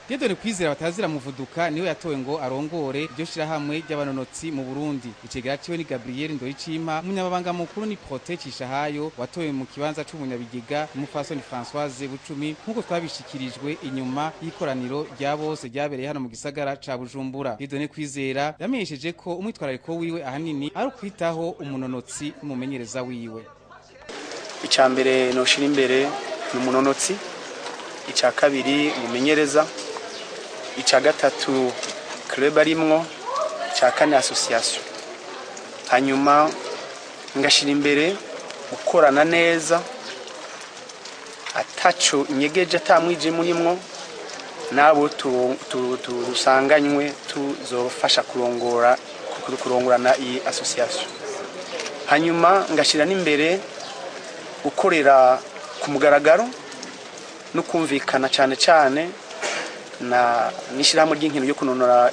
Dieudonné Kwizera batazira muvuduka niwe yatowe ngo arongore iryo shirahamwe ry'abanonotsi mu Burundi. Icegera ciwe ni Gabriel Ndoricima, umunyababanga mukuru ni Prote Cishahayo watowe mu kibanza c'umunyabigega umupfasoni Françoise Bucumi nkuko twabishikirijwe inyuma y'ikoraniro rya bose ryabereye hano mu gisagara ca Bujumbura. Dieudonné Kwizera yamenyesheje ko umwitwarariko wiwe ahanini ari ukwitaho umunonotsi n'umumenyereza wiwe. Icambere noshira imbere n'umunonotsi, ica kabiri umumenyereza, ica gatatu club arimwo, ica kane association. Hanyuma ngashira imbere gukorana neza ataco nyegeje atamwije murimwo nabo turusanganywe tuzofasha kurongorana iyi association. Hanyuma ngashira n'imbere gukorera ku mugaragaro no kumvikana cyane na nishirahamwe ry'inkino yo kunonora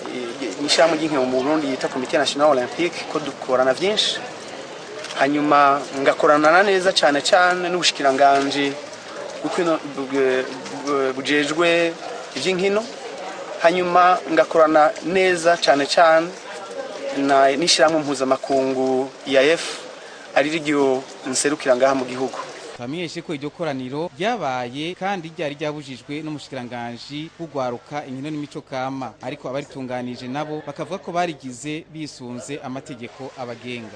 nishirahamwe ry'inkino mu Burundi yita Comité National Olympique ko dukorana vyinshi. Hanyuma ngakorana neza cyane n'ubushikiranganje bujejwe ivy'inkino. Hanyuma ngakorana neza cyane na nishirahamwe mpuzamakungu IAF ari ryo nserukira ngaha mu gihugu. Twamenyeshe ko iryo koraniro ryabaye kandi ryari ryabujijwe n'umushikiranganje w'ugwaruka inkino n'imico kama, ariko abaritunganije nabo bakavuga ko barigize bisunze amategeko abagenga.